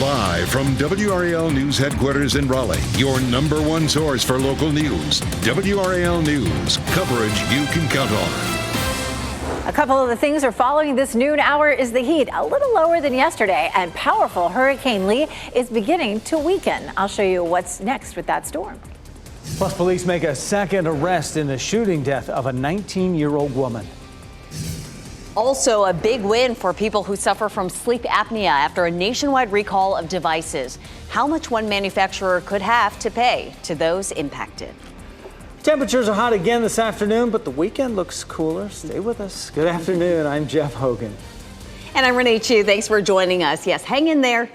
Live from WRAL News Headquarters in Raleigh, your number one source for local news. WRAL News, coverage you can count on. A couple of the things we're following this noon hour is the heat, a little lower than yesterday, and powerful Hurricane Lee is beginning to weaken. I'll show you what's next with that storm. Plus, police make a second arrest in the shooting death of a 19-year-old woman. Also, a big win for people who suffer from sleep apnea after a nationwide recall of devices. How much one manufacturer could have to pay to those impacted. Temperatures are hot again this afternoon, but the weekend looks cooler. Stay with us. Good afternoon. I'm Jeff Hogan. And I'm Renee Chu. Thanks for joining us. Yes, hang in there.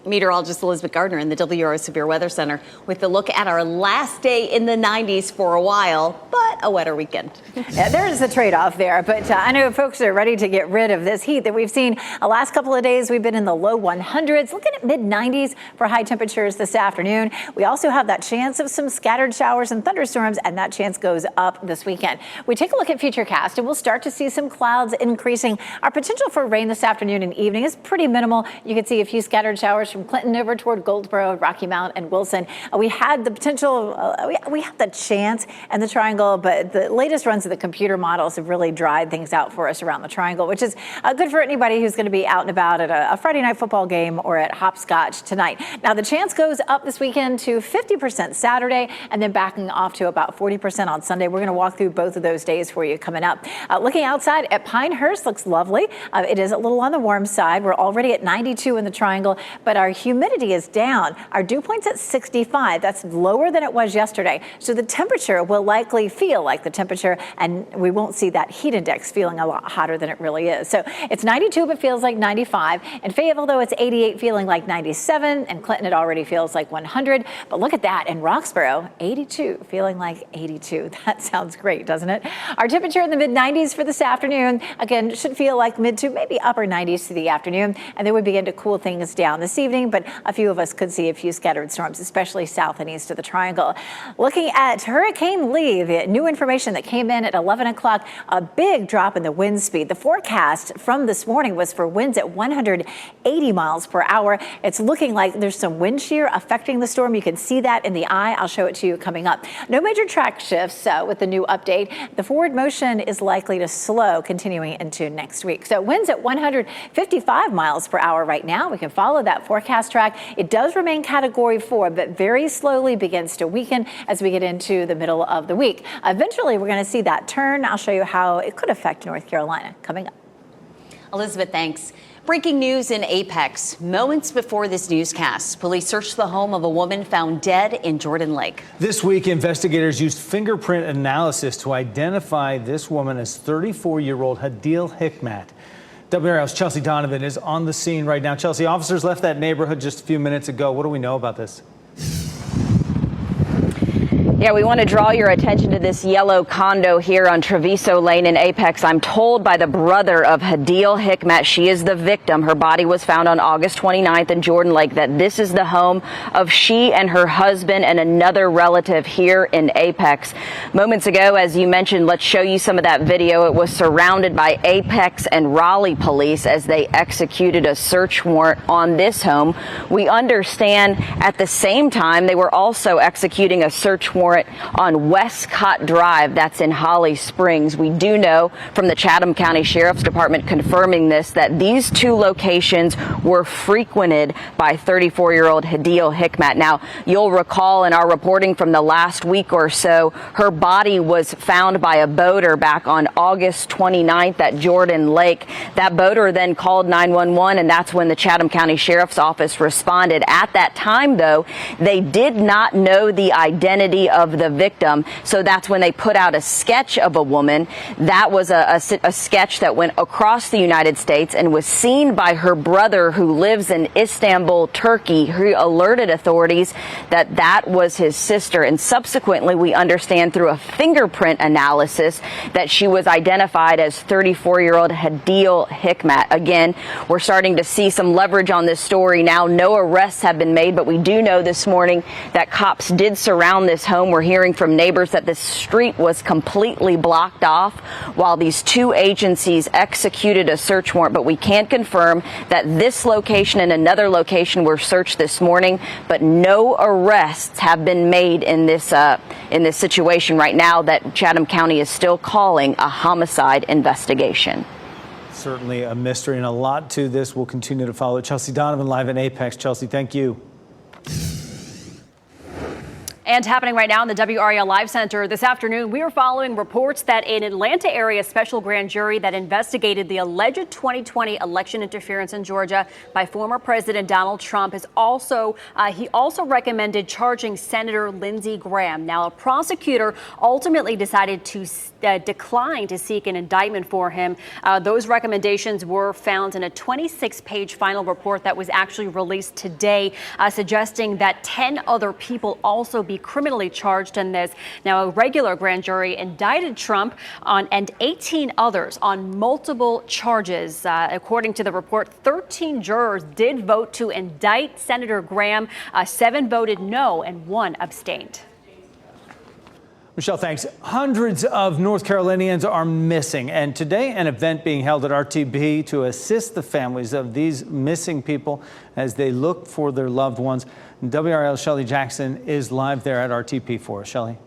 Meteorologist Elizabeth Gardner in the WRO Severe Weather Center with a look at our last day in the 90s for a while, but a wetter weekend. Yeah, there's a trade-off there, but I know folks are ready to get rid of this heat that we've seen. The last couple of days, we've been in the low 100s, looking at mid-90s for high temperatures this afternoon. We also have that chance of some scattered showers and thunderstorms, and that chance goes up this weekend. We take a look at Futurecast, and we'll start to see some clouds increasing. Our potential for rain this afternoon and evening is pretty minimal. You can see a few scattered showers from Clinton over toward Goldsboro, Rocky Mount, and Wilson. We had the potential, we have the chance and the triangle, but the latest runs of the computer models have really dried things out for us around the triangle, which is good for anybody who's going to be out and about at a Friday night football game or at hopscotch tonight. Now, the chance goes up this weekend to 50% Saturday and then backing off to about 40% on Sunday. We're going to walk through both of those days for you coming up. Looking outside at Pinehurst, looks lovely. It is a little on the warm side. We're already at 92 in the triangle, but our humidity is down. Our dew point's at 65. That's lower than it was yesterday. So the temperature will likely feel like the temperature, and we won't see that heat index feeling a lot hotter than it really is. So it's 92, but feels like 95. And Fayetteville, though, it's 88, feeling like 97. And Clinton, it already feels like 100. But look at that. In Roxborough, 82, feeling like 82. That sounds great, doesn't it? Our temperature in the mid-90s for this afternoon. Again, should feel like mid to maybe upper 90s to the afternoon. And then we begin to cool things down this evening. But a few of us could see a few scattered storms, especially south and east of the triangle. Looking at Hurricane Lee, the new information that came in at 11 o'clock, a big drop in the wind speed. The forecast from this morning was for winds at 180 miles per hour. It's looking like there's some wind shear affecting the storm. You can see that in the eye. I'll show it to you coming up. No major track shifts with the new update. The forward motion is likely to slow continuing into next week. So winds at 155 miles per hour right now. We can follow that forecast track. It does remain Category 4, but very slowly begins to weaken as we get into the middle of the week. Eventually, we're going to see that turn. I'll show you how it could affect North Carolina coming up. Elizabeth, thanks. Breaking news in Apex. Moments before this newscast, police searched the home of a woman found dead in Jordan Lake. This week, investigators used fingerprint analysis to identify this woman as 34-year-old Hadil Hikmat. WRAL's Chelsea Donovan is on the scene right now. Chelsea, officers left that neighborhood just a few minutes ago. What do we know about this? Yeah, we want to draw your attention to this yellow condo here on Treviso Lane in Apex. I'm told by the brother of Hadil Hikmat, she is the victim. Her body was found on August 29th in Jordan Lake, that this is the home of she and her husband and another relative here in Apex. Moments ago, as you mentioned, let's show you some of that video. It was surrounded by Apex and Raleigh police as they executed a search warrant on this home. We understand at the same time they were also executing a search warrant on Westcott Drive, that's in Holly Springs. We do know from the Chatham County Sheriff's Department confirming this, that these two locations were frequented by 34-year-old Hadil Hikmat. Now, you'll recall in our reporting from the last week or so, her body was found by a boater back on August 29th at Jordan Lake. That boater then called 911, and that's when the Chatham County Sheriff's Office responded. At that time, though, they did not know the identity of the victim. So that's when they put out a sketch of a woman. That was a sketch that went across the United States and was seen by her brother who lives in Istanbul, Turkey, who alerted authorities that that was his sister. And subsequently, we understand through a fingerprint analysis that she was identified as 34-year-old Hadil Hikmat. Again, we're starting to see some leverage on this story now. No arrests have been made, but we do know this morning that cops did surround this home We're hearing from neighbors that this street was completely blocked off while these two agencies executed a search warrant. But we can't confirm that this location and another location were searched this morning, but no arrests have been made in this situation right now that Chatham County is still calling a homicide investigation. Certainly a mystery and a lot to this. We'll continue to follow it. Chelsea Donovan live in Apex. Chelsea, thank you. And happening right now in the WRAL Live Center this afternoon, we are following reports that an Atlanta area special grand jury that investigated the alleged 2020 election interference in Georgia by former President Donald Trump is also recommended charging Senator Lindsey Graham. Now, a prosecutor ultimately decided to decline to seek an indictment for him. Those recommendations were found in a 26-page final report that was actually released today, suggesting that 10 other people also be criminally charged in this. Now, a regular grand jury indicted Trump and 18 others on multiple charges. According to the report, 13 jurors did vote to indict Senator Graham. 7 voted no and 1 abstained. Michelle, thanks. Hundreds of North Carolinians are missing, and today an event being held at RTP to assist the families of these missing people as they look for their loved ones. WRAL's Shelley Jackson is live there at RTP for us. Shelley.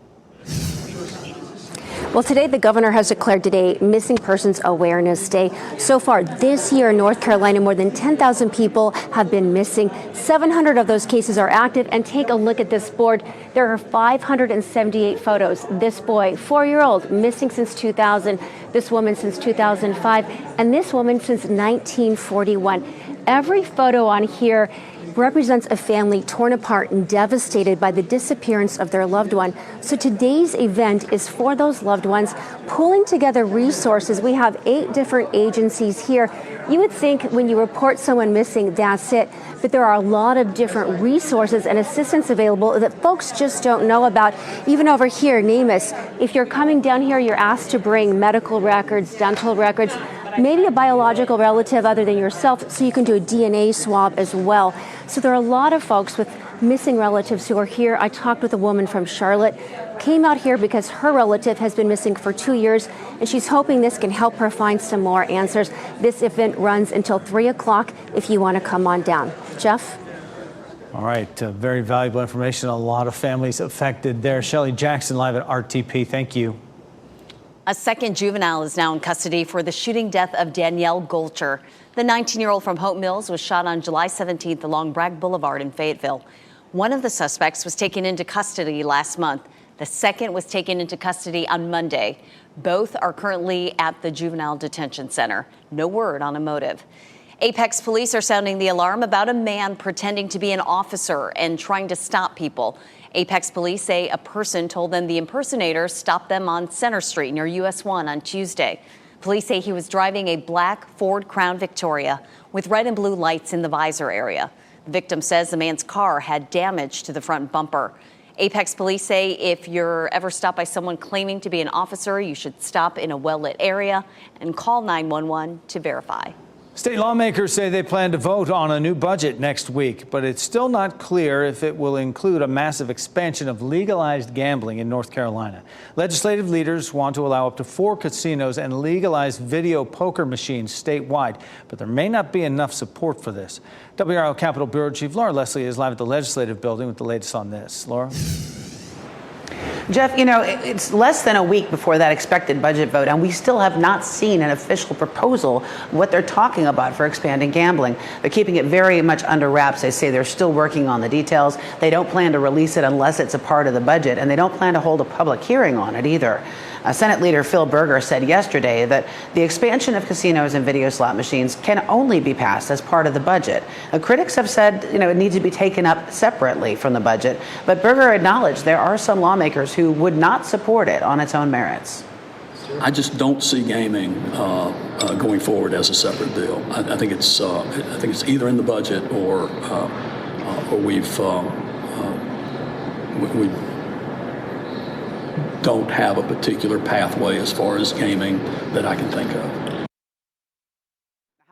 Well, today the governor has declared today Missing Persons Awareness Day. So far this year in North Carolina, more than 10,000 people have been missing. 700 of those cases are active. And take a look at this board. There are 578 photos. This boy, 4-year-old, missing since 2000. This woman since 2005. And this woman since 1941. Every photo on here represents a family torn apart and devastated by the disappearance of their loved one. So today's event is for those loved ones, pulling together resources. We have 8 different agencies here. You would think when you report someone missing, that's it. But there are a lot of different resources and assistance available that folks just don't know about. Even over here, NAMUS, if you're coming down here, you're asked to bring medical records, dental records, maybe a biological relative other than yourself, so you can do a DNA swab as well. So there are a lot of folks with missing relatives who are here. I talked with a woman from Charlotte, came out here because her relative has been missing for 2 years, and she's hoping this can help her find some more answers. This event runs until 3 o'clock if you want to come on down. Jeff? All right, very valuable information. A lot of families affected there. Shelley Jackson live at RTP. Thank you. A second juvenile is now in custody for the shooting death of Danielle Golcher. The 19-year-old from Hope Mills was shot on July 17th along Bragg Boulevard in Fayetteville. One of the suspects was taken into custody last month. The second was taken into custody on Monday. Both are currently at the Juvenile Detention Center. No word on a motive. Apex police are sounding the alarm about a man pretending to be an officer and trying to stop people. Apex police say a person told them the impersonator stopped them on Center Street near US 1 on Tuesday. Police say he was driving a black Ford Crown Victoria with red and blue lights in the visor area. The victim says the man's car had damage to the front bumper. Apex police say if you're ever stopped by someone claiming to be an officer, you should stop in a well-lit area and call 911 to verify. State lawmakers say they plan to vote on a new budget next week, but it's still not clear if it will include a massive expansion of legalized gambling in North Carolina. Legislative leaders want to allow up to 4 casinos and legalize video poker machines statewide, but there may not be enough support for this. WRAL Capitol Bureau Chief Laura Leslie is live at the Legislative Building with the latest on this. Laura? Jeff, it's less than a week before that expected budget vote, and we still have not seen an official proposal what they're talking about for expanding gambling. They're keeping it very much under wraps. They say they're still working on the details. They don't plan to release it unless it's a part of the budget, and they don't plan to hold a public hearing on it either. Senate Leader Phil Berger said yesterday that the expansion of casinos and video slot machines can only be passed as part of the budget. Critics have said, it needs to be taken up separately from the budget, but Berger acknowledged there are some lawmakers who would not support it on its own merits. I just don't see gaming going forward as a separate deal. I think it's either in the budget or we don't have a particular pathway as far as gaming that I can think of.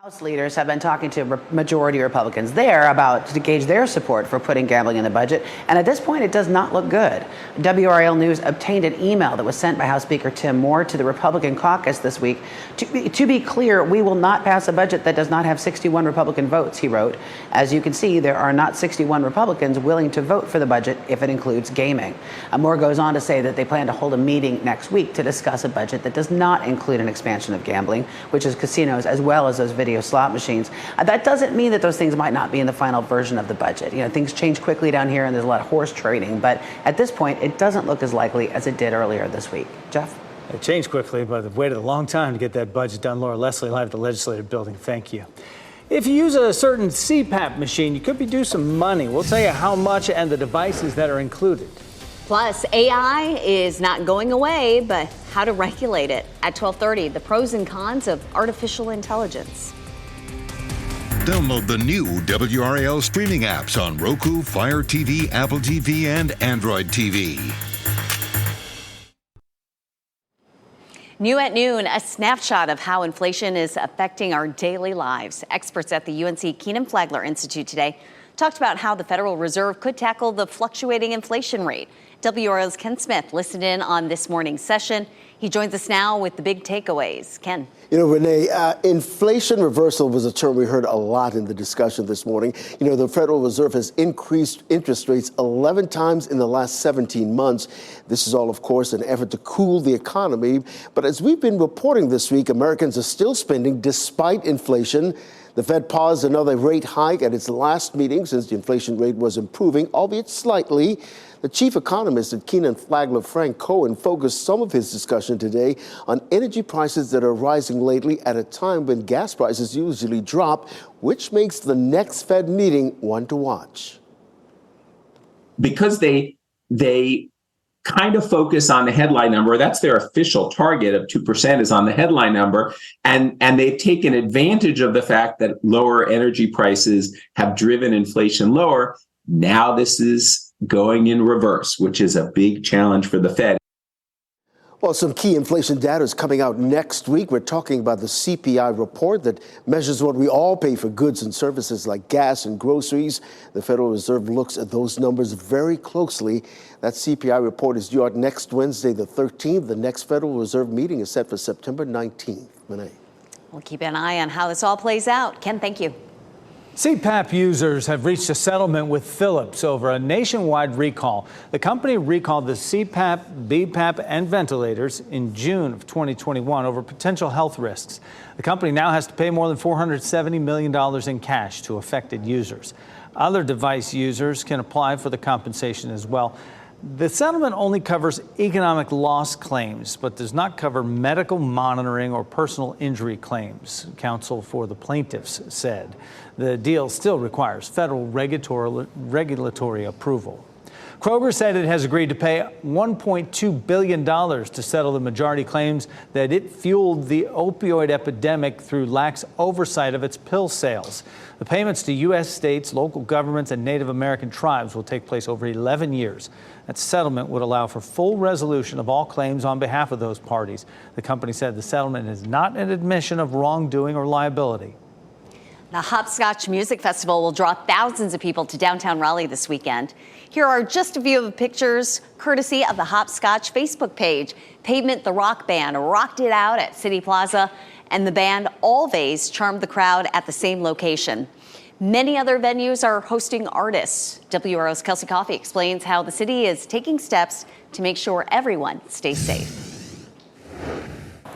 House leaders have been talking to majority Republicans there about to gauge their support for putting gambling in the budget. And at this point, it does not look good. WRAL News obtained an email that was sent by House Speaker Tim Moore to the Republican caucus this week. To be clear, we will not pass a budget that does not have 61 Republican votes, he wrote. As you can see, there are not 61 Republicans willing to vote for the budget if it includes gaming. Moore goes on to say that they plan to hold a meeting next week to discuss a budget that does not include an expansion of gambling, which is casinos as well as those video slot machines. That doesn't mean that those things might not be in the final version of the budget. You know, things change quickly down here and there's a lot of horse trading, but at this point, it doesn't look as likely as it did earlier this week. Jeff? It changed quickly, but they've waited a long time to get that budget done. Laura Leslie, live at the Legislative Building. Thank you. If you use a certain CPAP machine, you could be due some money. We'll tell you how much and the devices that are included. Plus, AI is not going away, but how to regulate it. At 12:30, the pros and cons of artificial intelligence. Download the new WRAL streaming apps on Roku, Fire TV, Apple TV, and Android TV. New at noon, a snapshot of how inflation is affecting our daily lives. Experts at the UNC Keenan Flagler Institute today talked about how the Federal Reserve could tackle the fluctuating inflation rate. WRAL's Ken Smith listened in on this morning's session. He joins us now with the big takeaways. Ken. You know, Renee, inflation reversal was a term we heard a lot in the discussion this morning. You know, the Federal Reserve has increased interest rates 11 times in the last 17 months. This is all, of course, an effort to cool the economy. But as we've been reporting this week, Americans are still spending despite inflation. The Fed paused another rate hike at its last meeting since the inflation rate was improving, albeit slightly. The chief economist at Keenan Flagler, Frank Cohen, focused some of his discussion today on energy prices that are rising lately at a time when gas prices usually drop, which makes the next Fed meeting one to watch. Because they kind of focus on the headline number. That's their official target of 2% is on the headline number. And they've taken advantage of the fact that lower energy prices have driven inflation lower. Now this is going in reverse, which is a big challenge for the Fed. Well, some key inflation data is coming out next week. We're talking about the CPI report that measures what we all pay for goods and services like gas and groceries. The Federal Reserve looks at those numbers very closely. That CPI report is due out next Wednesday, the 13th. The next Federal Reserve meeting is set for September 19th. Renee. We'll keep an eye on how this all plays out. Ken, thank you. CPAP users have reached a settlement with Philips over a nationwide recall. The company recalled the CPAP, BPAP, and ventilators in June of 2021 over potential health risks. The company now has to pay more than $470 million in cash to affected users. Other device users can apply for the compensation as well. The settlement only covers economic loss claims, but does not cover medical monitoring or personal injury claims, counsel for the plaintiffs said. The deal still requires federal regulatory approval. Kroger said it has agreed to pay $1.2 billion to settle the majority claims that it fueled the opioid epidemic through lax oversight of its pill sales. The payments to U.S. states, local governments, and Native American tribes will take place over 11 years. That settlement would allow for full resolution of all claims on behalf of those parties. The company said the settlement is not an admission of wrongdoing or liability. The Hopscotch Music Festival will draw thousands of people to downtown Raleigh this weekend. Here are just a few of the pictures, courtesy of the Hopscotch Facebook page. Pavement, the rock band, rocked it out at City Plaza, and the band Always charmed the crowd at the same location. Many other venues are hosting artists. WRO's Kelsey Coffey explains how the city is taking steps to make sure everyone stays safe.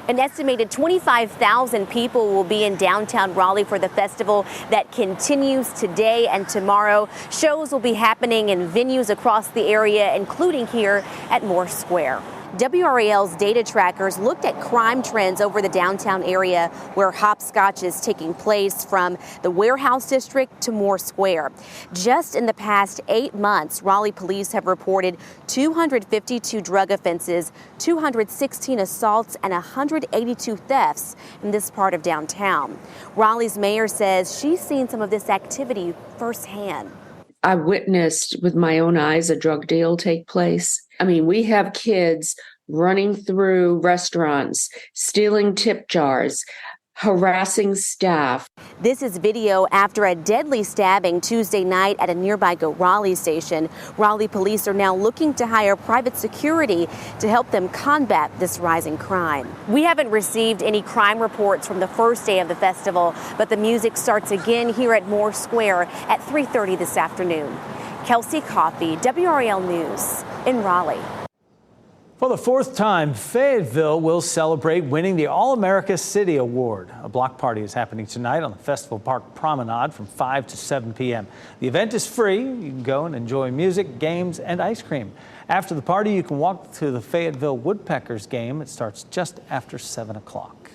An estimated 25,000 people will be in downtown Raleigh for the festival that continues today and tomorrow. Shows will be happening in venues across the area, including here at Moore Square. WRAL's data trackers looked at crime trends over the downtown area where Hopscotch is taking place, from the Warehouse District to Moore Square. Just in the past 8 months, Raleigh police have reported 252 drug offenses, 216 assaults, and 182 thefts in this part of downtown. Raleigh's mayor says she's seen some of this activity firsthand. I witnessed with my own eyes a drug deal take place. I mean, we have kids running through restaurants, stealing tip jars, harassing staff. This is video after a deadly stabbing Tuesday night at a nearby Raleigh station. Raleigh police are now looking to hire private security to help them combat this rising crime. We haven't received any crime reports from the first day of the festival, but the music starts again here at Moore Square at 3:30 this afternoon. Kelsey Coffey, WRAL News in Raleigh. For the fourth time, Fayetteville will celebrate winning the All-America City Award. A block party is happening tonight on the Festival Park Promenade from 5 to 7 p.m. The event is free. You can go and enjoy music, games, and ice cream. After the party, you can walk to the Fayetteville Woodpeckers game. It starts just after 7 o'clock.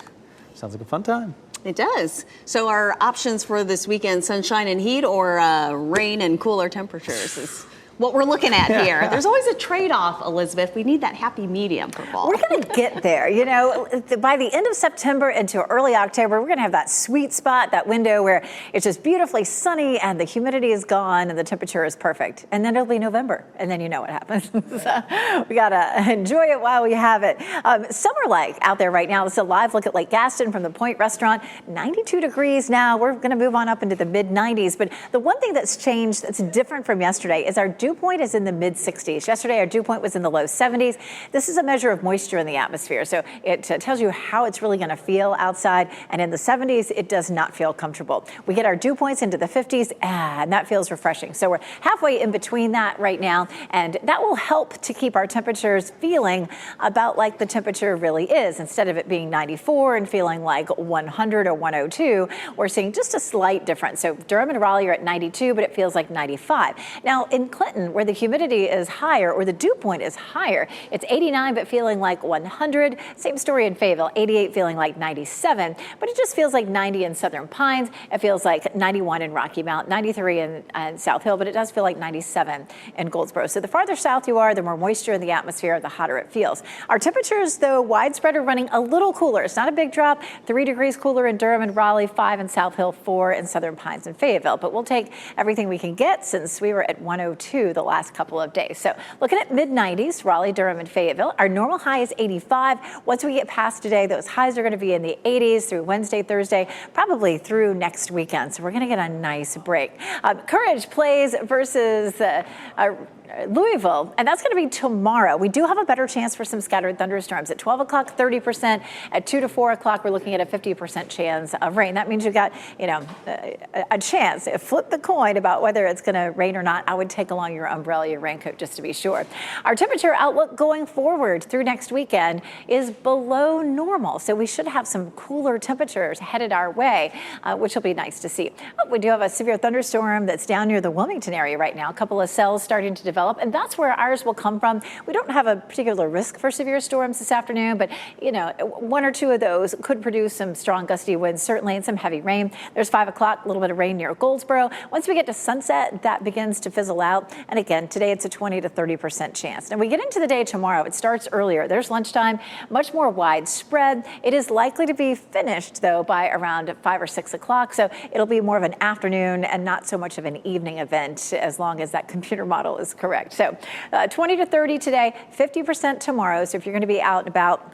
Sounds like a fun time. It does. So our options for this weekend, sunshine and heat or rain and cooler temperatures is what we're looking at here. There's always a trade-off, Elizabeth. We need that happy medium for fall. We're going to get there. You know, by the end of September into early October, we're going to have that sweet spot, that window where it's just beautifully sunny and the humidity is gone and the temperature is perfect. And then it'll be November, and then you know what happens. So we got to enjoy it while we have it. Summer-like out there right now. This is a live look at Lake Gaston from the Point Restaurant. 92 degrees now. We're going to move on up into the mid-90s. But the one thing that's changed that's different from yesterday is our dew point is in the mid-60s. Yesterday, our dew point was in the low 70s. This is a measure of moisture in the atmosphere, so it tells you how it's really going to feel outside. And in the 70s, it does not feel comfortable. We get our dew points into the 50s, and that feels refreshing. So we're halfway in between that right now, and that will help to keep our temperatures feeling about like the temperature really is. Instead of it being 94 and feeling like 100 or 102, we're seeing just a slight difference. So Durham and Raleigh are at 92, but it feels like 95. Now, in Clinton, where the humidity is higher or the dew point is higher, it's 89 but feeling like 100. Same story in Fayetteville, 88 feeling like 97, but it just feels like 90 in Southern Pines. It feels like 91 in Rocky Mount, 93 in South Hill, but it does feel like 97 in Goldsboro. So the farther south you are, the more moisture in the atmosphere, the hotter it feels. Our temperatures, though, widespread are running a little cooler. It's not a big drop. 3 degrees cooler in Durham and Raleigh, 5 in South Hill, 4 in Southern Pines and Fayetteville. But we'll take everything we can get since we were at 102 the last couple of days. So looking at mid-90s, Raleigh, Durham, and Fayetteville. Our normal high is 85. Once we get past today, those highs are going to be in the 80s through Wednesday, Thursday, probably through next weekend. So we're going to get a nice break. Courage plays versus Louisville, and that's going to be tomorrow. We do have a better chance for some scattered thunderstorms. At 12 o'clock, 30%. At 2 to 4 o'clock, we're looking at a 50% chance of rain. That means you've got, a chance. Flip the coin about whether it's going to rain or not. I would take along your umbrella, your raincoat, just to be sure. Our temperature outlook going forward through next weekend is below normal. So we should have some cooler temperatures headed our way, which will be nice to see. We do have a severe thunderstorm that's down near the Wilmington area right now. A couple of cells starting to develop, and that's where ours will come from. We don't have a particular risk for severe storms this afternoon, but one or two of those could produce some strong gusty winds, certainly, and some heavy rain. There's 5 o'clock, a little bit of rain near Goldsboro. Once we get to sunset, that begins to fizzle out. And again, today it's a 20 to 30% chance. And we get into the day tomorrow. It starts earlier. There's lunchtime, much more widespread. It is likely to be finished, though, by around 5 or 6 o'clock. So it'll be more of an afternoon and not so much of an evening event, as long as that computer model is correct. So 20 to 30 today, 50% tomorrow. So if you're going to be out and about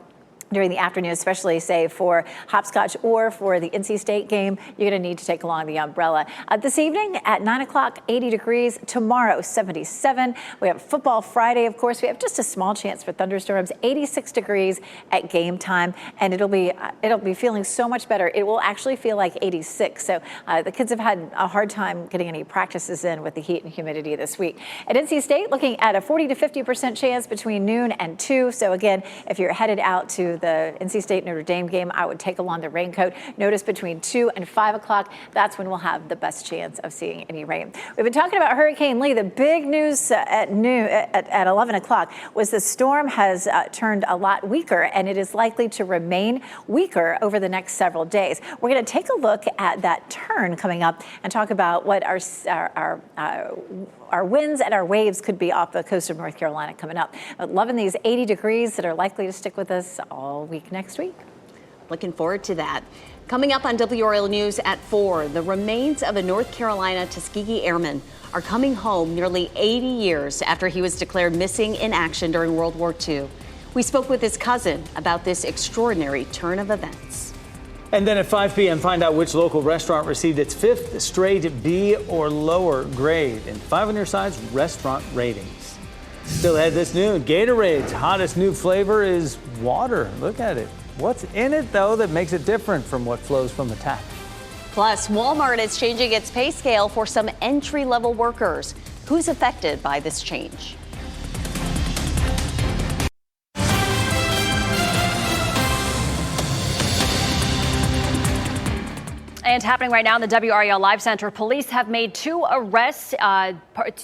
during the afternoon, especially, say, for hopscotch or for the NC State game, you're going to need to take along the umbrella. This evening at 9 o'clock, 80 degrees. Tomorrow, 77. We have Football Friday, of course. We have just a small chance for thunderstorms, 86 degrees at game time, and it'll be feeling so much better. It will actually feel like 86. So the kids have had a hard time getting any practices in with the heat and humidity this week. At NC State, looking at a 40 to 50% chance between noon and 2. So again, if you're headed out to the NC State Notre Dame game, I would take along the raincoat. Notice between 2 and 5 o'clock, that's when we'll have the best chance of seeing any rain. We've been talking about Hurricane Lee. The big news at 11 o'clock was the storm has turned a lot weaker, and it is likely to remain weaker over the next several days. We're going to take a look at that turn coming up and talk about what our winds and our waves could be off the coast of North Carolina coming up. Loving these 80 degrees that are likely to stick with us all week next week. Looking forward to that. Coming up on WRAL News at 4, the remains of a North Carolina Tuskegee Airman are coming home nearly 80 years after he was declared missing in action during World War II. We spoke with his cousin about this extraordinary turn of events. And then at 5 p.m., find out which local restaurant received its 5th straight B or lower grade in 5 on Your Side's restaurant ratings. Still ahead this noon, Gatorade's hottest new flavor is water. Look at it. What's in it, though, that makes it different from what flows from the tap? Plus, Walmart is changing its pay scale for some entry-level workers. Who's affected by this change? And happening right now in the WRAL Live Center, police have made 2 arrests.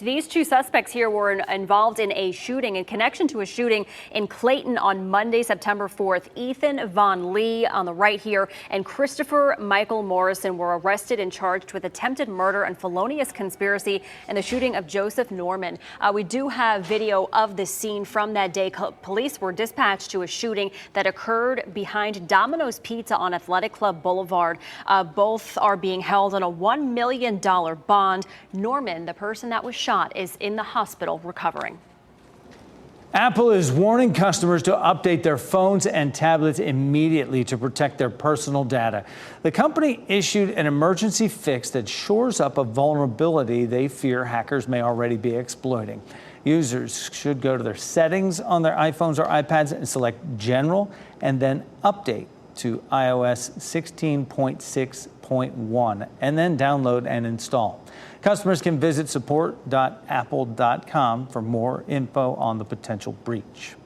These 2 suspects here were involved in a shooting, in connection to a shooting in Clayton on Monday, September 4th. Ethan Von Lee on the right here and Christopher Michael Morrison were arrested and charged with attempted murder and felonious conspiracy in the shooting of Joseph Norman. We do have video of the scene from that day. Police were dispatched to a shooting that occurred behind Domino's Pizza on Athletic Club Boulevard. Both are being held on a $1 million bond. Norman, the person that was shot, is in the hospital recovering. Apple is warning customers to update their phones and tablets immediately to protect their personal data. The company issued an emergency fix that shores up a vulnerability they fear hackers may already be exploiting. Users should go to their settings on their iPhones or iPads and select General and then Update to iOS 16.6.1 and then download and install. Customers can visit support.apple.com for more info on the potential breach.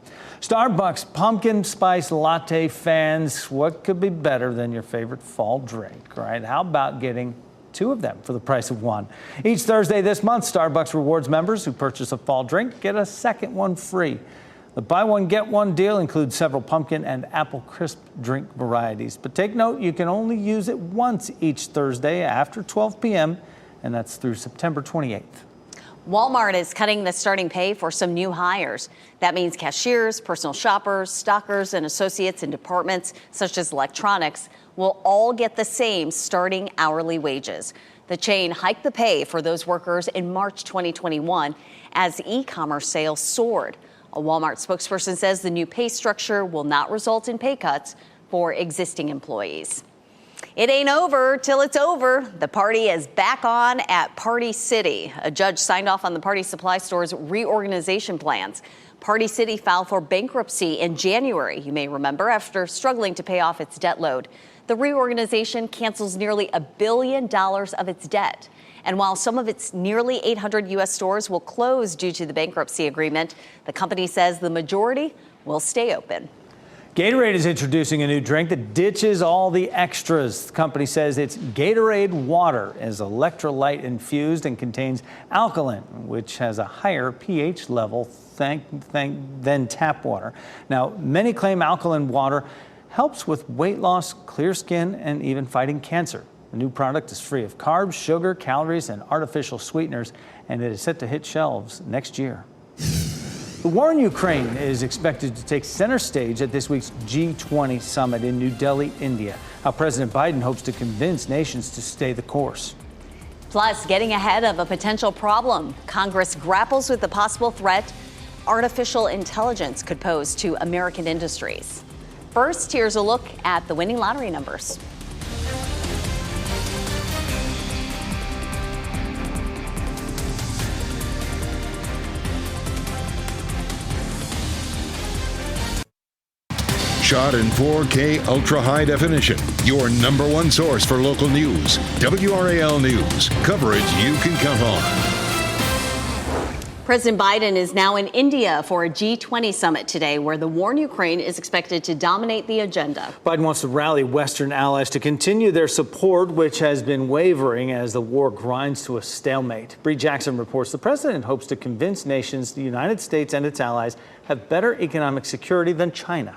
Starbucks pumpkin spice latte fans, what could be better than your favorite fall drink, right? How about getting 2 of them for the price of 1? Each Thursday this month, Starbucks rewards members who purchase a fall drink get a second one free. The buy one, get one deal includes several pumpkin and apple crisp drink varieties. But take note, you can only use it once each Thursday after 12 p.m., and that's through September 28th. Walmart is cutting the starting pay for some new hires. That means cashiers, personal shoppers, stockers, and associates in departments such as electronics will all get the same starting hourly wages. The chain hiked the pay for those workers in March 2021 as e-commerce sales soared. A Walmart spokesperson says the new pay structure will not result in pay cuts for existing employees. It ain't over till it's over. The party is back on at Party City. A judge signed off on the party supply store's reorganization plans. Party City filed for bankruptcy in January, you may remember, after struggling to pay off its debt load. The reorganization cancels nearly $1 billion of its debt. And while some of its nearly 800 U.S. stores will close due to the bankruptcy agreement, the company says the majority will stay open. Gatorade is introducing a new drink that ditches all the extras. The company says it's Gatorade Water, is electrolyte infused and contains alkaline, which has a higher pH level than tap water. Now, many claim alkaline water helps with weight loss, clear skin, and even fighting cancer. The new product is free of carbs, sugar, calories, and artificial sweeteners, and it is set to hit shelves next year. The war in Ukraine is expected to take center stage at this week's G20 summit in New Delhi, India. How President Biden hopes to convince nations to stay the course. Plus, getting ahead of a potential problem. Congress grapples with the possible threat artificial intelligence could pose to American industries. First, here's a look at the winning lottery numbers. Shot in 4K ultra high definition. Your number one source for local news. WRAL News. Coverage you can count on. President Biden is now in India for a G20 summit today, where the war in Ukraine is expected to dominate the agenda. Biden wants to rally Western allies to continue their support, which has been wavering as the war grinds to a stalemate. Bree Jackson reports the president hopes to convince nations the United States and its allies have better economic security than China.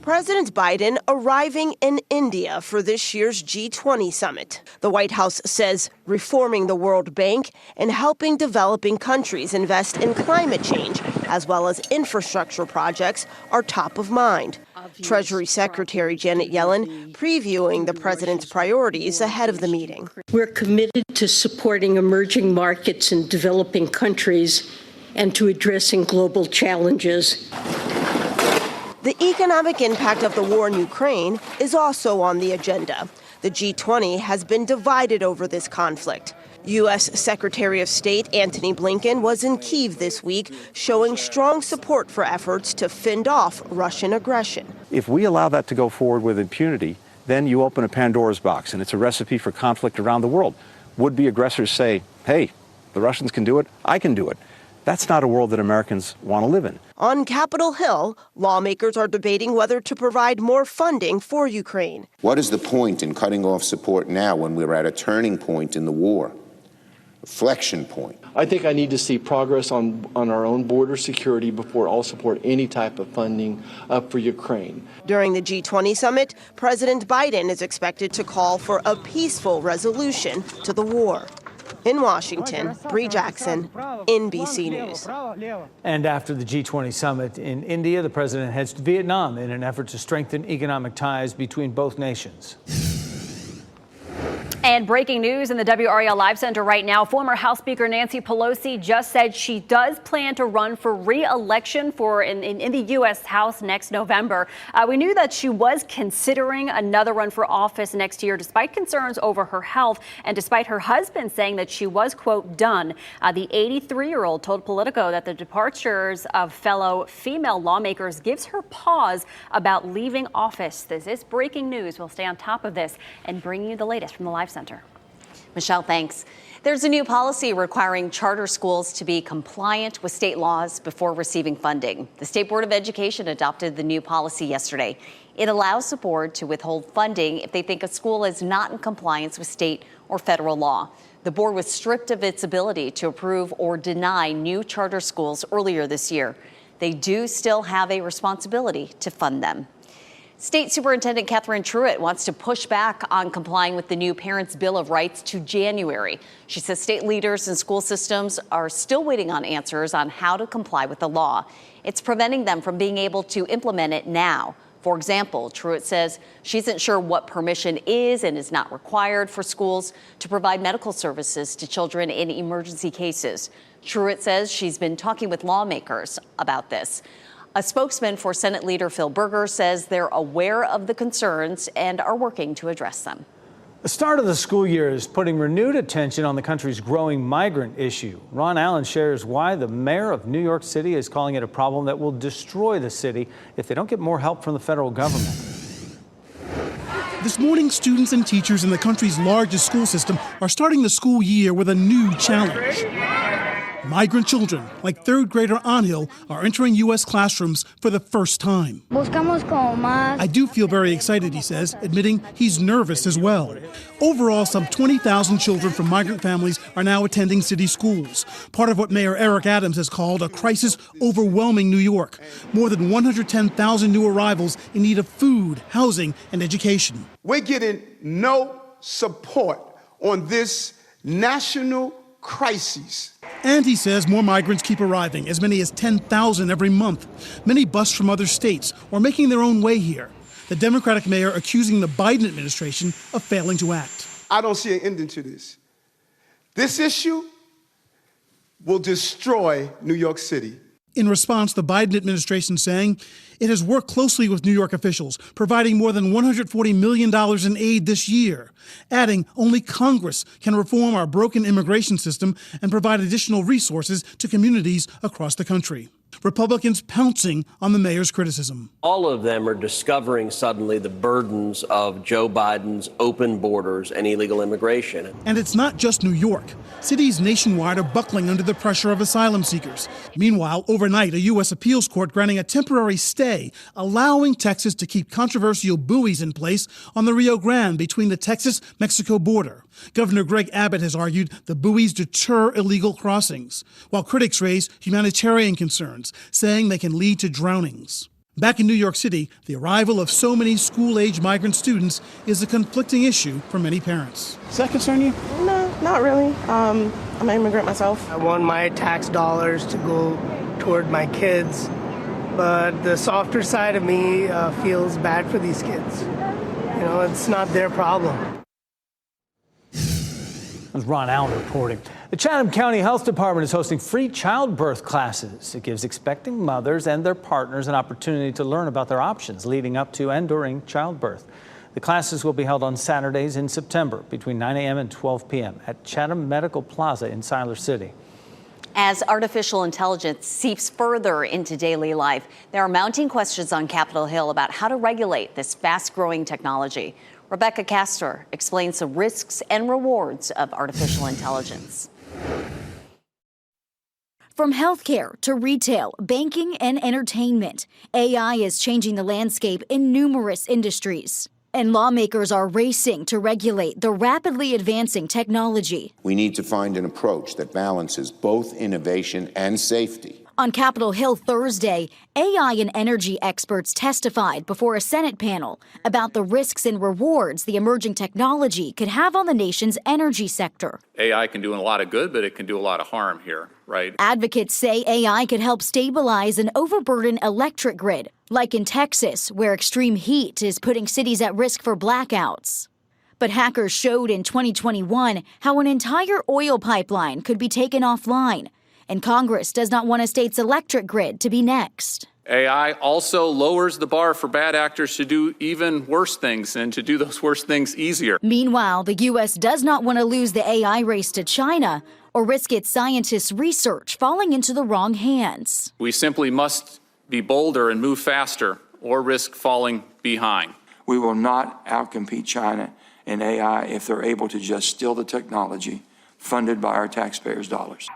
President Biden arriving in India for this year's G20 summit. The White House says reforming the World Bank and helping developing countries invest in climate change, as well as infrastructure projects, are top of mind. Treasury Secretary Janet Yellen previewing the president's priorities ahead of the meeting. We're committed to supporting emerging markets in developing countries and to addressing global challenges. The economic impact of the war in Ukraine is also on the agenda. The G20 has been divided over this conflict. U.S. Secretary of State Antony Blinken was in Kyiv this week, showing strong support for efforts to fend off Russian aggression. If we allow that to go forward with impunity, then you open a Pandora's box, and it's a recipe for conflict around the world. Would-be aggressors say, hey, the Russians can do it, I can do it. That's not a world that Americans want to live in. On Capitol Hill, lawmakers are debating whether to provide more funding for Ukraine. What is the point in cutting off support now when we're at a turning point in the war? Inflection point. I think I need to see progress on our own border security before I'll support any type of funding for Ukraine. During the G20 summit, President Biden is expected to call for a peaceful resolution to the war. In Washington, Bree Jackson, NBC News. And after the G20 summit in India, the president heads to Vietnam in an effort to strengthen economic ties between both nations. And breaking news in the WRAL Live Center right now, former House Speaker Nancy Pelosi just said she does plan to run for re-election in the U.S. House next November. We knew that she was considering another run for office next year, despite concerns over her health and despite her husband saying that she was, quote, done. The 83-year-old told Politico that the departures of fellow female lawmakers gives her pause about leaving office. This is breaking news. We'll stay on top of this and bring you the latest from the Live Center. Michelle, thanks. There's a new policy requiring charter schools to be compliant with state laws before receiving funding. The State Board of Education adopted the new policy yesterday. It allows the board to withhold funding if they think a school is not in compliance with state or federal law. The board was stripped of its ability to approve or deny new charter schools earlier this year. They do still have a responsibility to fund them. State Superintendent Catherine Truitt wants to push back on complying with the new Parents' Bill of Rights to January. She says state leaders and school systems are still waiting on answers on how to comply with the law. It's preventing them from being able to implement it now. For example, Truitt says she isn't sure what permission is and is not required for schools to provide medical services to children in emergency cases. Truitt says she's been talking with lawmakers about this. A spokesman for Senate Leader Phil Berger says they're aware of the concerns and are working to address them. The start of the school year is putting renewed attention on the country's growing migrant issue. Ron Allen shares why the mayor of New York City is calling it a problem that will destroy the city if they don't get more help from the federal government. This morning, students and teachers in the country's largest school system are starting the school year with a new challenge. Migrant children, like third grader Anhil, are entering U.S. classrooms for the first time. I do feel very excited, he says, admitting he's nervous as well. Overall, some 20,000 children from migrant families are now attending city schools, part of what Mayor Eric Adams has called a crisis overwhelming New York. More than 110,000 new arrivals in need of food, housing, and education. We're getting no support on this national crisis. And he says more migrants keep arriving, as many as 10,000 every month. Many bus from other states or making their own way here. The Democratic mayor accusing the Biden administration of failing to act. I don't see an ending to this. This issue will destroy New York City. In response, the Biden administration saying it has worked closely with New York officials, providing more than $140 million in aid this year, adding only Congress can reform our broken immigration system and provide additional resources to communities across the country. Republicans pouncing on the mayor's criticism. All of them are discovering suddenly the burdens of Joe Biden's open borders and illegal immigration. And it's not just New York. Cities nationwide are buckling under the pressure of asylum seekers. Meanwhile, overnight, a U.S. appeals court granting a temporary stay, allowing Texas to keep controversial buoys in place on the Rio Grande between the Texas-Mexico border. Governor Greg Abbott has argued the buoys deter illegal crossings, while critics raise humanitarian concerns, saying they can lead to drownings. Back in New York City, the arrival of so many school-age migrant students is a conflicting issue for many parents. Does that concern you? No, not really. I'm an immigrant myself. I want my tax dollars to go toward my kids, but the softer side of me feels bad for these kids. You know, it's not their problem. With Ron Allen reporting. The Chatham County Health Department is hosting free childbirth classes. It gives expecting mothers and their partners an opportunity to learn about their options leading up to and during childbirth. The classes will be held on Saturdays in September between 9 a.m. and 12 p.m. at Chatham Medical Plaza in Siler City. As artificial intelligence seeps further into daily life, there are mounting questions on Capitol Hill about how to regulate this fast-growing technology. Rebecca Castor explains the risks and rewards of artificial intelligence. From healthcare to retail, banking, and entertainment, AI is changing the landscape in numerous industries. And lawmakers are racing to regulate the rapidly advancing technology. We need to find an approach that balances both innovation and safety. On Capitol Hill Thursday, AI and energy experts testified before a Senate panel about the risks and rewards the emerging technology could have on the nation's energy sector. AI can do a lot of good, but it can do a lot of harm here, right? Advocates say AI could help stabilize an overburdened electric grid, like in Texas, where extreme heat is putting cities at risk for blackouts. But hackers showed in 2021 how an entire oil pipeline could be taken offline. And Congress does not want a state's electric grid to be next. AI also lowers the bar for bad actors to do even worse things and to do those worse things easier. Meanwhile, the U.S. does not want to lose the AI race to China or risk its scientists' research falling into the wrong hands. We simply must be bolder and move faster or risk falling behind. We will not outcompete China in AI if they're able to just steal the technology funded by our taxpayers' dollars.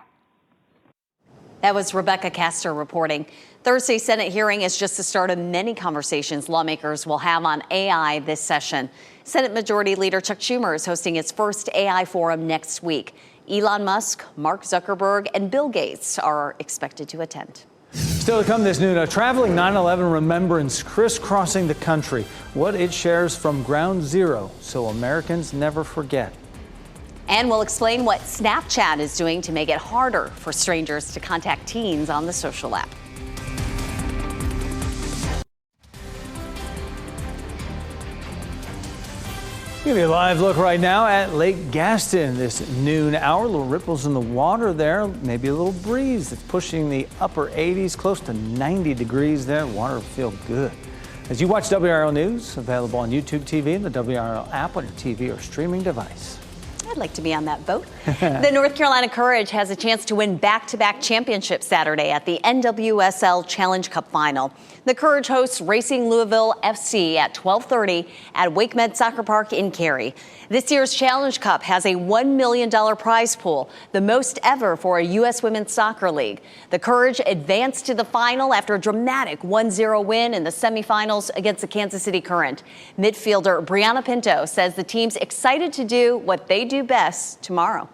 That was Rebecca Castor reporting. Thursday's Senate hearing is just the start of many conversations lawmakers will have on AI this session. Senate Majority Leader Chuck Schumer is hosting its first AI forum next week. Elon Musk, Mark Zuckerberg, and Bill Gates are expected to attend. Still to come this noon, a traveling 9/11 remembrance crisscrossing the country. What it shares from ground zero so Americans never forget. And we'll explain what Snapchat is doing to make it harder for strangers to contact teens on the social app. Give you a live look right now at Lake Gaston this noon hour. Little ripples in the water there, maybe a little breeze. It's pushing the upper 80s, close to 90 degrees there. Water will feel good. As you watch WRAL News, available on YouTube TV and the WRAL app on your TV or streaming device. I'd like to be on that boat. The North Carolina Courage has a chance to win back-to-back championships Saturday at the NWSL Challenge Cup Final. The Courage hosts Racing Louisville FC at 12:30 at Wake Med Soccer Park in Cary. This year's Challenge Cup has a $1 million prize pool, the most ever for a U.S. Women's Soccer League. The Courage advanced to the final after a dramatic 1-0 win in the semifinals against the Kansas City Current. Midfielder Brianna Pinto says the team's excited to do what they do best tomorrow.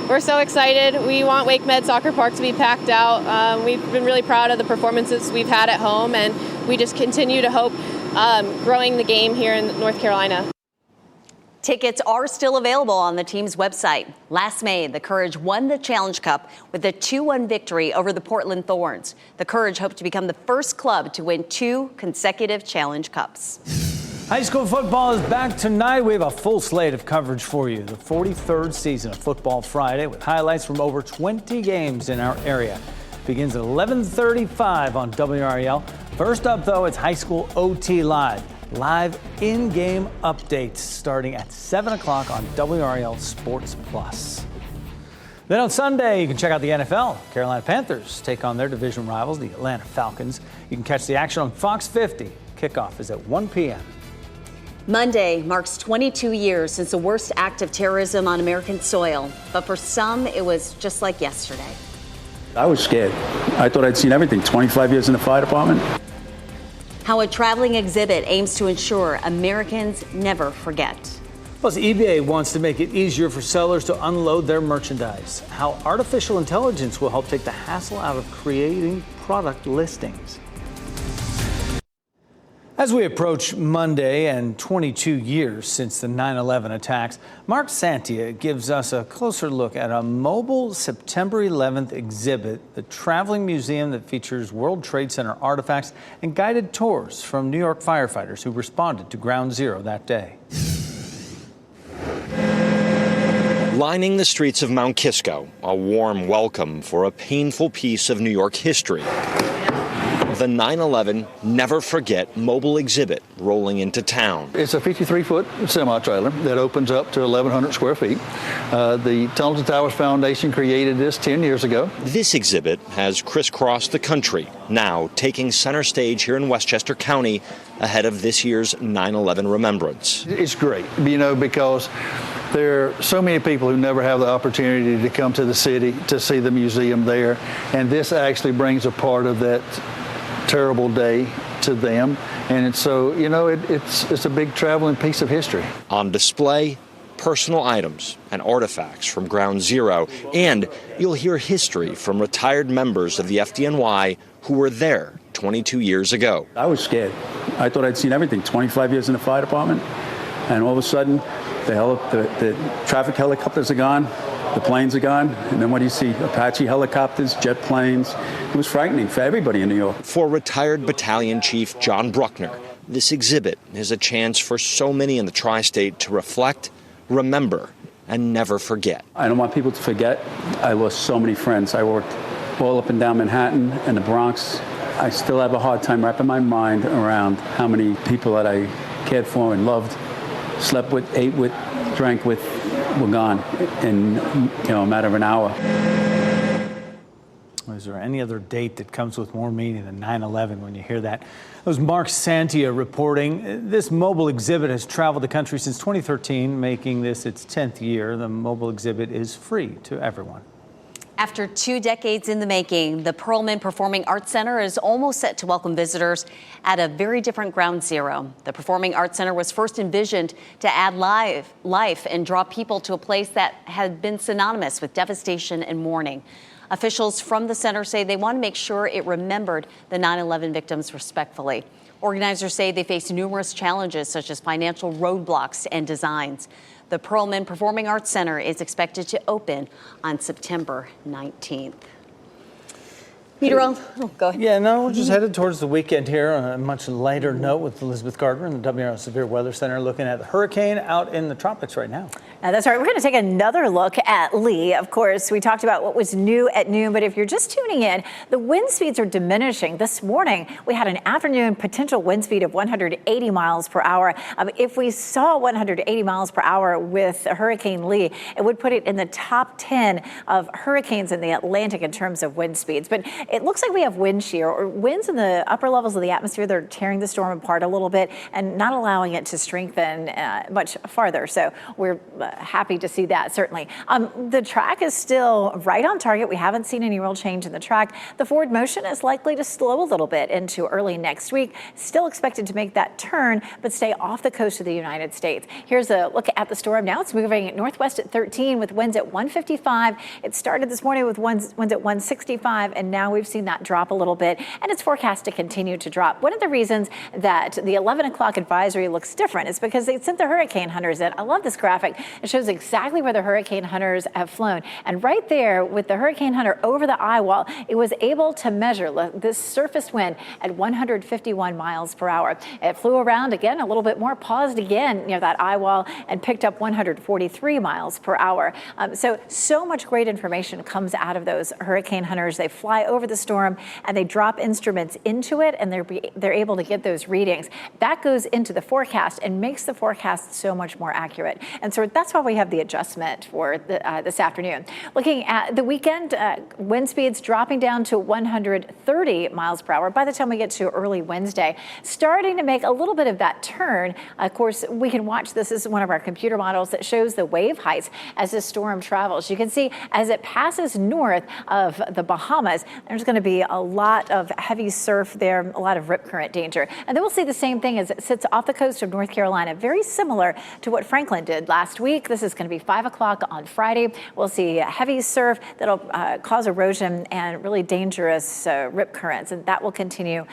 We're so excited. We want Wake Med Soccer Park to be packed out. We've been really proud of the performances we've had at home, and we just continue to hope growing the game here in North Carolina. Tickets are still available on the team's website. Last May, the Courage won the Challenge Cup with a 2-1 victory over the Portland Thorns. The Courage hope to become the first club to win 2 consecutive Challenge Cups. High school football is back tonight. We have a full slate of coverage for you. The 43rd season of Football Friday with highlights from over 20 games in our area. Begins at 11:35 on WRAL. First up, though, it's High School OT Live. Live in-game updates starting at 7 o'clock on WRAL Sports Plus. Then on Sunday, you can check out the NFL. Carolina Panthers take on their division rivals, the Atlanta Falcons. You can catch the action on Fox 50. Kickoff is at 1 p.m. Monday marks 22 years since the worst act of terrorism on American soil. But for some, it was just like yesterday. I was scared. I thought I'd seen everything. 25 years in the fire department. How a traveling exhibit aims to ensure Americans never forget. Plus, eBay wants to make it easier for sellers to unload their merchandise. How artificial intelligence will help take the hassle out of creating product listings. As we approach Monday and 22 years since the 9/11 attacks, Mark Santia gives us a closer look at a mobile September 11th exhibit, the traveling museum that features World Trade Center artifacts and guided tours from New York firefighters who responded to Ground Zero that day. Lining the streets of Mount Kisco, a warm welcome for a painful piece of New York history. The 9/11 Never Forget mobile exhibit rolling into town. It's a 53-foot semi-trailer that opens up to 1,100 square feet. The Tunnel to Towers Foundation created this 10 years ago. This exhibit has crisscrossed the country, now taking center stage here in Westchester County ahead of this year's 9/11 remembrance. It's great, because there are so many people who never have the opportunity to come to the city to see the museum there, and this actually brings a part of that terrible day to them, and it's a big traveling piece of history. On display, personal items and artifacts from Ground Zero, and you'll hear history from retired members of the FDNY who were there 22 years ago. I was scared. I thought I'd seen everything. 25 years in the fire department, and all of a sudden, the traffic helicopters are gone. The planes are gone, and then what do you see? Apache helicopters, jet planes. It was frightening for everybody in New York. For retired Battalion Chief John Bruckner, this exhibit is a chance for so many in the tri-state to reflect, remember, and never forget. I don't want people to forget. I lost so many friends. I worked all up and down Manhattan and the Bronx. I still have a hard time wrapping my mind around how many people that I cared for and loved, slept with, ate with, drank with, were gone in a matter of an hour. Is there any other date that comes with more meaning than 9/11 when you hear that? That was Mark Santia reporting. This mobile exhibit has traveled the country since 2013, making this its 10th year. The mobile exhibit is free to everyone. After 2 decades in the making, the Perlman Performing Arts Center is almost set to welcome visitors at a very different Ground Zero. The Performing Arts Center was first envisioned to add life and draw people to a place that had been synonymous with devastation and mourning. Officials from the center say they want to make sure it remembered the 9/11 victims respectfully. Organizers say they face numerous challenges such as financial roadblocks and designs. The Perlman Performing Arts Center is expected to open on September 19th. Peter, go ahead. Yeah, no, we're just headed towards the weekend here on a much lighter note with Elizabeth Gardner in the WRAL Severe Weather Center looking at the hurricane out in the tropics right now. That's right. We're going to take another look at Lee. Of course, we talked about what was new at noon, but if you're just tuning in, the wind speeds are diminishing. This morning, we had an afternoon potential wind speed of 180 miles per hour. If we saw 180 miles per hour with Hurricane Lee, it would put it in the top 10 of hurricanes in the Atlantic in terms of wind speeds. But it looks like we have wind shear, or winds in the upper levels of the atmosphere that are tearing the storm apart a little bit and not allowing it to strengthen much farther. So we're happy to see that, certainly. The track is still right on target. We haven't seen any real change in the track. The forward motion is likely to slow a little bit into early next week. Still expected to make that turn, but stay off the coast of the United States. Here's a look at the storm now. It's moving northwest at 13 with winds at 155. It started this morning with winds at 165, and now we've seen that drop a little bit, and it's forecast to continue to drop. One of the reasons that the 11 o'clock advisory looks different is because they sent the hurricane hunters in. I love this graphic. It shows exactly where the hurricane hunters have flown. And right there with the hurricane hunter over the eye wall, it was able to measure this surface wind at 151 miles per hour. It flew around again a little bit more, paused again near that eye wall, and picked up 143 miles per hour. So much great information comes out of those hurricane hunters. They fly over the storm and they drop instruments into it, and they're able to get those readings. That goes into the forecast and makes the forecast so much more accurate. And so that's why we have the adjustment for this afternoon. Looking at the weekend, wind speeds dropping down to 130 miles per hour by the time we get to early Wednesday, starting to make a little bit of that turn. Of course, we can watch this. This is one of our computer models that shows the wave heights as the storm travels. You can see as it passes north of the Bahamas, there's going to be a lot of heavy surf there, a lot of rip current danger. And then we'll see the same thing as it sits off the coast of North Carolina, very similar to what Franklin did last week. This is going to be 5 o'clock on Friday. We'll see heavy surf that'll cause erosion and really dangerous rip currents, and that will continue.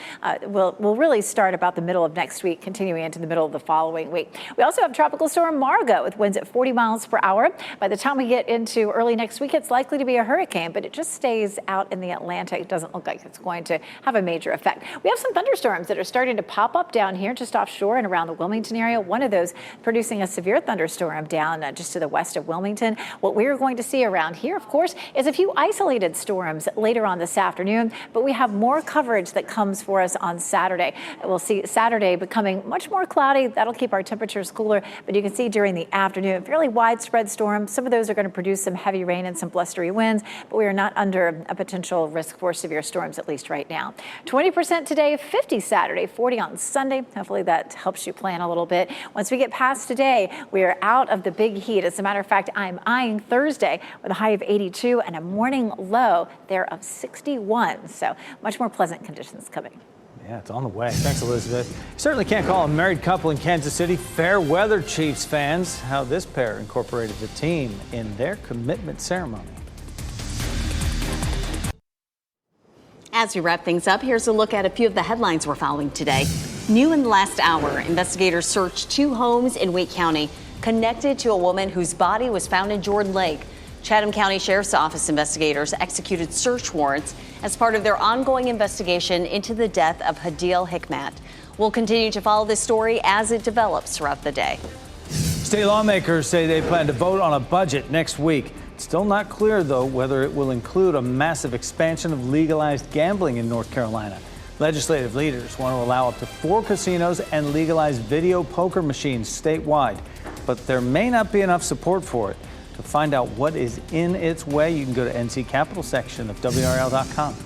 Will really start about the middle of next week, continuing into the middle of the following week. We also have Tropical Storm Margot with winds at 40 miles per hour. By the time we get into early next week, it's likely to be a hurricane, but it just stays out in the Atlantic. It doesn't look like it's going to have a major effect. We have some thunderstorms that are starting to pop up down here just offshore and around the Wilmington area. One of those producing a severe thunderstorm down down just to the west of Wilmington. What we're going to see around here, of course, is a few isolated storms later on this afternoon, but we have more coverage that comes for us on Saturday. We'll see Saturday becoming much more cloudy. That'll keep our temperatures cooler, but you can see during the afternoon, fairly widespread storms. Some of those are going to produce some heavy rain and some blustery winds, but we are not under a potential risk for severe storms, at least right now. 20% today, 50 Saturday, 40 on Sunday. Hopefully that helps you plan a little bit. Once we get past today, we are out of the big heat. As a matter of fact, I'm eyeing Thursday with a high of 82 and a morning low there of 61. So much more pleasant conditions coming. Yeah, it's on the way. Thanks, Elizabeth. You certainly can't call a married couple in Kansas City fair weather, Chiefs fans. How this pair incorporated the team in their commitment ceremony. As we wrap things up, here's a look at a few of the headlines we're following today. New in the last hour, investigators searched 2 homes in Wake County connected to a woman whose body was found in Jordan Lake. Chatham County Sheriff's Office investigators executed search warrants as part of their ongoing investigation into the death of Hadil Hikmat. We'll continue to follow this story as it develops throughout the day. State lawmakers say they plan to vote on a budget next week. It's still not clear, though, whether it will include a massive expansion of legalized gambling in North Carolina. Legislative leaders want to allow up to 4 casinos and legalize video poker machines statewide. But there may not be enough support for it. To find out what is in its way, you can go to NC Capital section of WRAL.com.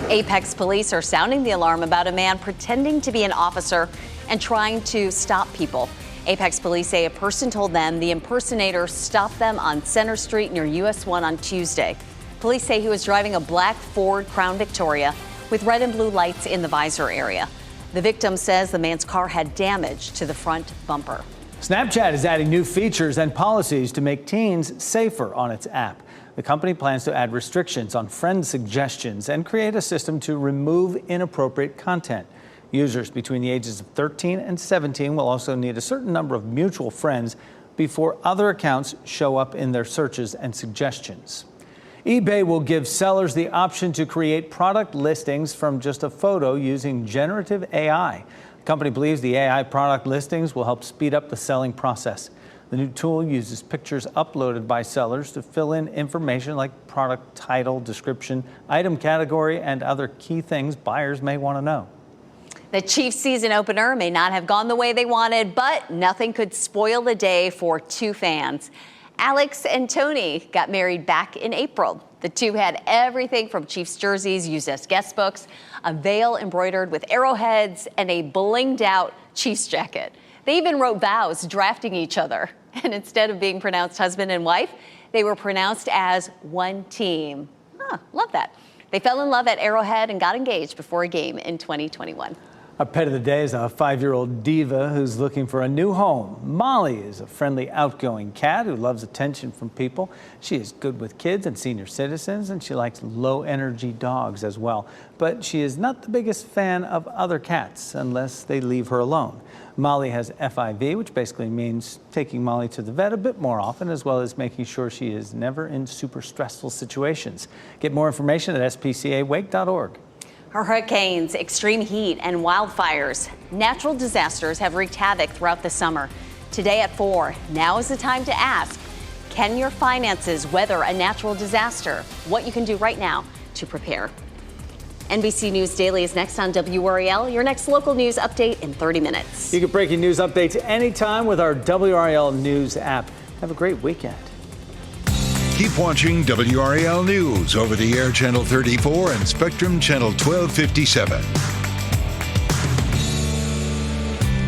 Apex police are sounding the alarm about a man pretending to be an officer and trying to stop people. Apex police say a person told them the impersonator stopped them on Center Street near US 1 on Tuesday. Police say he was driving a black Ford Crown Victoria with red and blue lights in the visor area. The victim says the man's car had damage to the front bumper. Snapchat is adding new features and policies to make teens safer on its app. The company plans to add restrictions on friend suggestions and create a system to remove inappropriate content. Users between the ages of 13 and 17 will also need a certain number of mutual friends before other accounts show up in their searches and suggestions. eBay will give sellers the option to create product listings from just a photo using generative AI. The company believes the AI product listings will help speed up the selling process. The new tool uses pictures uploaded by sellers to fill in information like product title, description, item category, and other key things buyers may want to know. The Chiefs season opener may not have gone the way they wanted, but nothing could spoil the day for 2 fans. Alex and Tony got married back in April. The two had everything from Chiefs jerseys used as guest books, a veil embroidered with arrowheads, and a blinged out Chiefs jacket. They even wrote vows drafting each other. And instead of being pronounced husband and wife, they were pronounced as one team. Love that. They fell in love at Arrowhead and got engaged before a game in 2021. Our pet of the day is a 5-year-old diva who's looking for a new home. Molly is a friendly, outgoing cat who loves attention from people. She is good with kids and senior citizens, and she likes low-energy dogs as well. But she is not the biggest fan of other cats unless they leave her alone. Molly has FIV, which basically means taking Molly to the vet a bit more often, as well as making sure she is never in super stressful situations. Get more information at spcawake.org. Hurricanes, extreme heat, and wildfires. Natural disasters have wreaked havoc throughout the summer. Today at 4, now is the time to ask, can your finances weather a natural disaster? What you can do right now to prepare. NBC News Daily is next on WRAL, your next local news update in 30 minutes. You get breaking news updates anytime with our WRAL News app. Have a great weekend. Keep watching WRAL News over the air Channel 34 and Spectrum Channel 1257.